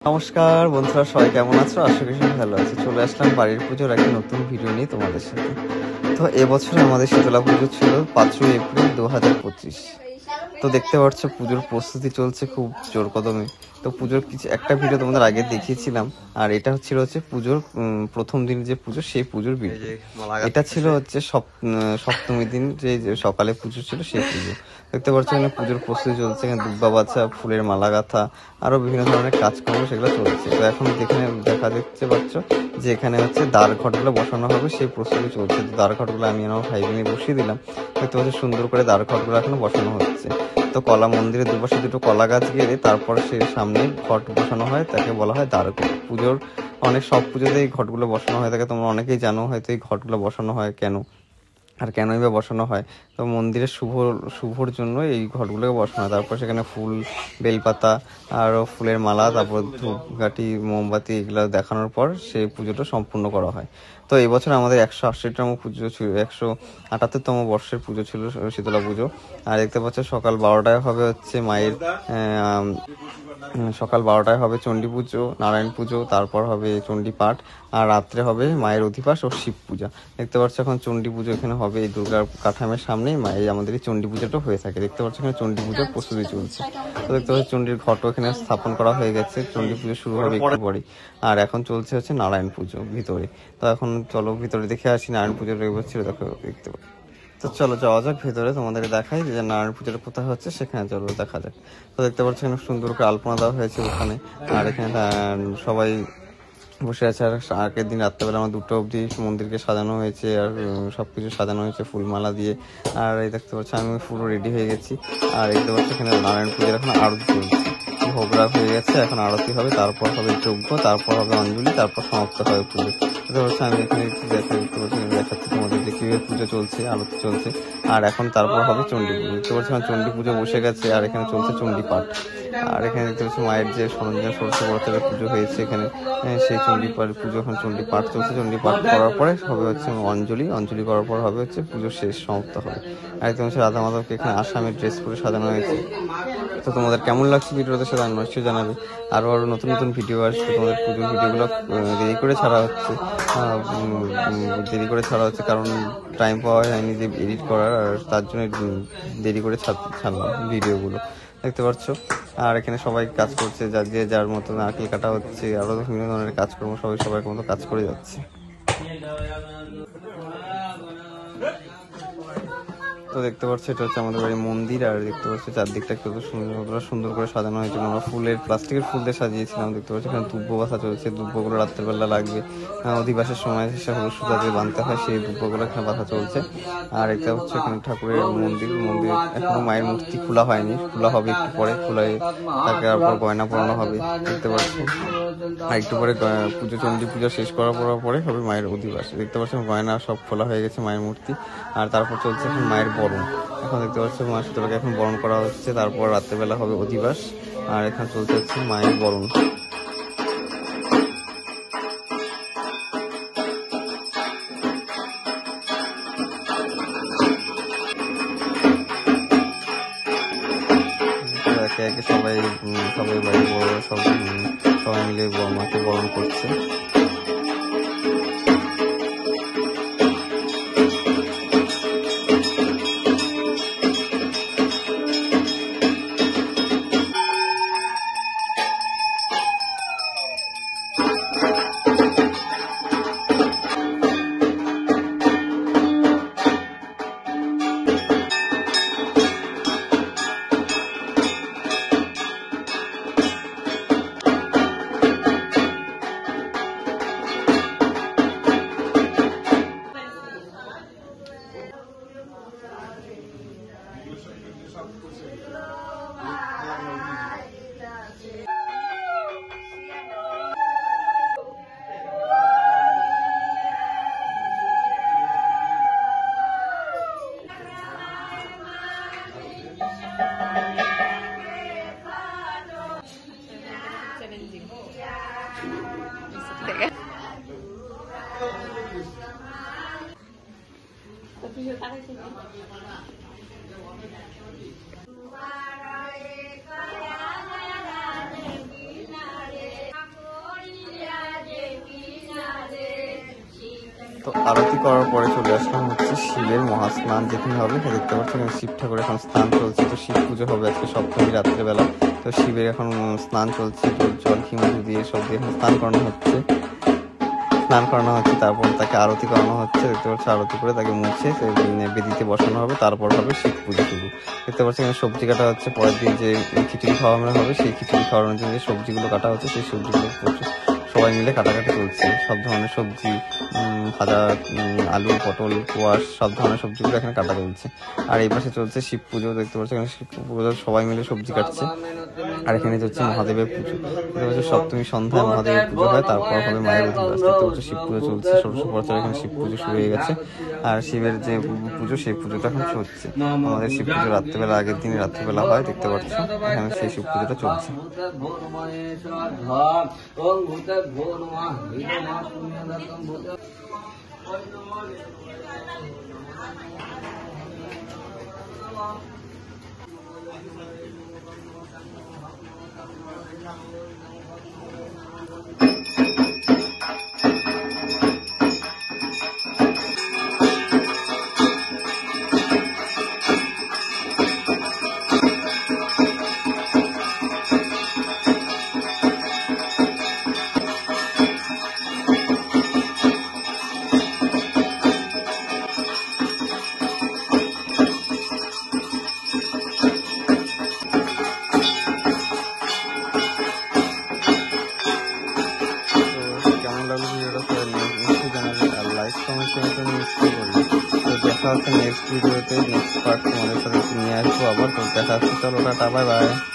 নমস্কার বন্ধুরা, সবাই কেমন আছো? আশা করি সবাই ভালো আছে। চলে আসলাম বাড়ির পুজোর একটা নতুন ভিডিও নিয়ে তোমাদের সাথে। তো এবছর আমাদের শীতলা পুজো ছিল 5ই এপ্রিল 2025। তো দেখতে পাচ্ছ পুজোর প্রস্তুতি চলছে খুব জোর কদমে। তো পুজোর কিছু একটা ভিডিও তোমাদের আগে দেখিয়েছিলাম, আর এটা হচ্ছে পুজোর প্রথম দিন যে পুজো, সেই পুজোর ভিডিও। এটা ছিল হচ্ছে সপ্তমী দিন যে সকালে পুজো ছিল, সেই পুজো। দেখতে পাচ্ছ এখানে পুজোর প্রস্তুতি চলছে, এখানে দুব্বা বাছা, ফুলের মালা গাঁথা, আরো বিভিন্ন ধরনের কাজকর্ম সেগুলো চলছে। তো এখন যেখানে দেখা দেখতে পাচ্ছ যে এখানে হচ্ছে দ্বার ঘটগুলো বসানো হবে, সেই প্রস্তুতি চলছে। তো দ্বার ঘটগুলো আমি আমার ভাই বোনে বসিয়ে দিলাম। দেখতে পাচ্ছ সুন্দর করে দ্বার ঘটগুলো এখন বসানো হচ্ছে। তো কলা মন্দিরের দুপাশে দুটো কলা গাছ গেড়ে তারপর সে সামনে ঘট বসানো হয়, তাকে বলা হয় দ্বার ঘট। পুজোর সব পুজোতে এই ঘটগুলো বসানো হয় থাকে, তোমরা অনেকেই জানো হয়তো এই ঘটগুলো বসানো হয় কেন আর কেনই বা বসানো হয়। তো মন্দিরের শুভর জন্য এই ঘটগুলোকে বসানো হয়। তারপর সেখানে ফুল, বেলপাতা, আরও ফুলের মালা, তারপর ধূপকাঠি, মোমবাতি এগুলো দেখানোর পর সেই পুজোটা সম্পূর্ণ করা হয়। তো এই বছর আমাদের 180তম পুজো ছিল, 178তম বর্ষের পুজো ছিল শীতলা পুজো। আর দেখতে পাচ্ছ সকাল 12টায় হবে হচ্ছে মায়ের সকাল 12টায় হবে চণ্ডী পুজো, নারায়ণ পুজো, তারপর হবে চণ্ডী পাঠ, আর রাত্রে হবে মায়ের অধিবাস ও শিব পূজা। দেখতে পাচ্ছ এখন চণ্ডী পুজো এখানে হবে, এই দুর্গার কাঠামের সামনেই মায়ের আমাদের এই চণ্ডী পুজোটা হয়ে থাকে। দেখতে পাচ্ছ এখানে চণ্ডী পুজোর প্রস্তুতি চলছে। তো দেখতে পাচ্ছ চণ্ডীর ঘটও এখানে স্থাপন করা হয়ে গেছে, চণ্ডী পুজো শুরু হবে একটু পরেই। আর এখন চলছে হচ্ছে নারায়ণ পুজো ভিতরে। তো এখন চলো ভিতরে দেখে আসি নারায়ণ পুজোর এবার ছিল, দেখো দেখতে পাচ্ছি। তো চলো যাওয়া যাক ভেতরে, তোমাদেরকে দেখাই যে নারায়ণ পুজোটা কোথায় হচ্ছে, সেখানে চলো দেখা যাক। তো দেখতে পাচ্ছ এখানে সুন্দর করে আলপনা দেওয়া হয়েছে ওখানে, আর এখানে সবাই বসে আছে। আর আগের দিন রাত্রেবেলা আমার 2টা অবধি মন্দিরকে সাজানো হয়েছে, আর সবকিছু সাজানো হয়েছে ফুলমালা দিয়ে। আর এই দেখতে পাচ্ছ আমি পুরো রেডি হয়ে গেছি। আর দেখতে পাচ্ছ এখানে নারায়ণ পুজোর এখন আরতি চলছে, ভোগরাগ হয়ে গেছে, এখন আরতি হবে, তারপর হবে যজ্ঞ, তারপর হবে অঞ্জলি, তারপর সমাপ্ত হবে পুজো। দেখতে পাচ্ছ আমি এখানে দেখাচ্ছি তোমাদের যে কিভাবে পুজো চলছে, আরতি চলছে। আর এখন তারপর হবে চণ্ডী পুজো। দেখতে পাচ্ছ চণ্ডী পুজো বসে গেছে, আর এখানে চলছে চণ্ডী পাঠ। আর এখানে দেখতে পাচ্ছি মায়ের যে সরঞ্জাম সরস্বতী ব্রতের পুজো হয়েছে এখানে, সেই চণ্ডী পুজো, এখন চণ্ডী পাঠ চলছে। চণ্ডী পাঠ করার পরে হবে হচ্ছে অঞ্জলি করার পর হবে হচ্ছে পুজো শেষ, সমাপ্ত হবে। আর দেখতে পাচ্ছি রাধা মাধবকে এখানে আসামের ড্রেস পরে সাজানো হয়েছে। তো তোমাদের কেমন লাগছে ভিডিওতে সেটা নিশ্চয়ই জানাবে। আরো নতুন নতুন ভিডিও আসছে, তোমাদের পুজোর ভিডিওগুলো দেরি করে ছাড়া হচ্ছে, কারণ টাইম পাওয়া যায়নি যে এডিট করার, আর তার জন্য দেরি করে ছাড়লাম ভিডিওগুলো, দেখতে পাচ্ছ। আর এখানে সবাই কাজ করছে, যার মতো নারকেল কাটা হচ্ছে, আরো বিভিন্ন ধরনের কাজকর্ম সবার মতো কাজ করে যাচ্ছে। তো দেখতে পাচ্ছ এটা হচ্ছে আমাদের বাড়ির মন্দির, আর দেখতে পাচ্ছ চারদিকটা কত সুন্দর করে সাজানো হয়েছে। আমরা প্লাস্টিকের ফুল দিয়ে সাজিয়েছিলাম। দেখতে পাচ্ছি এখানে দুব্ব বাসা চলছে, দুব্বগুলো রাত্রেবেলা লাগবে, অধিবাসের সময় হলুদ সুতাতে বাঁধতে হয়, সেই দুব্বগুলো এখানে বাঁধা চলছে। আর এটা হচ্ছে এখানে ঠাকুরের মন্দির এখনো মায়ের মূর্তি খোলা হয়নি, খোলা হবে একটু পরে, তাকে তারপর গয়না পরানো হবে, দেখতে পাচ্ছি। আর একটু পরে চণ্ডী পুজো শেষ করার পরে হবে মায়ের অধিবাস। দেখতে পাচ্ছেন গয়না সব খোলা হয়ে গেছে মায়ের মূর্তি। আর তারপর চলছে এখন মায়ের বরণ। এখন দেখতে পাচ্ছ মা শীতলাকে এখন বরণ করা হচ্ছে, তারপর রাত্রেবেলা হবে অধিবাস। আর এখানে চলছে হচ্ছে মায়ের বরণ। একে একে সবাই বাড়ির বড় সবাই মিলে মাকে বরণ করছে। তো আরতি করার পরে চলে আসলাম হচ্ছে শিবের মহাস্নান যেখানে হবে। দেখতে পাচ্ছেন শিব ঠাকুর এখন স্নান চলছে। তো শিব পুজো হবে আজকে সপ্তমী রাত্রেবেলা। তো শিবের এখন স্নান চলছে, জল ঘিমধু দিয়ে সব দিয়ে এখন স্নান করানো হচ্ছে। তারপর তাকে আরতি করানো হচ্ছে। দেখতে পাচ্ছি আরতি করে তাকে মুছে বেদিতে বসানো হবে। তারপর হবে শিব পুজো শুরু। দেখতে পাচ্ছি এখানে সবজি কাটা হচ্ছে। পরের দিন যে খিচুড়ি খাওয়ানো হবে, সেই খিচুড়ি খাওয়ানোর জন্য যে সবজিগুলো কাটা হচ্ছে, সেই সবজিগুলো সবাই মিলে কাটাকাটি চলছে। সব ধরনের সবজি, ভাজা, আলু, পটল, কোয়াশ, সব ধরনের সবজিগুলো এখানে কাটা চলছে। আর এই পাশে চলছে শিব পুজো। দেখতে পাচ্ছি এখানে শিব পুজো সবাই মিলে সবজি কাটছে। আর এখানে হচ্ছে মহাদেবের পুজো। দেখতে পাচ্ছি সপ্তমী সন্ধ্যায় মহাদেবের পুজো হয়, তারপর হবে মায়ের অধিবাস। দেখতে পাচ্ছি শিব পুজো চলছে, ষোড়শ পর্যায়ে এখানে শিব পুজো শুরু হয়ে গেছে। আর শিবের যে পুজো, সেই পুজোটা এখন চলছে। আমাদের শিব পুজো রাত্রেবেলা, আগের দিন রাত্রেবেলা হয়। দেখতে পাচ্ছি এখানে সেই শিব পুজোটা চলছে। লাইক কমেন্ট করে নিশ্চয়ই করবে। তো দেখা হচ্ছে নেক্সট ভিডিওতে, নেক্সট পার্ট তোমাদের সাথে নিয়ে আসবো আবার। তো দেখা হচ্ছে, চলো টাটা, বাই বাই।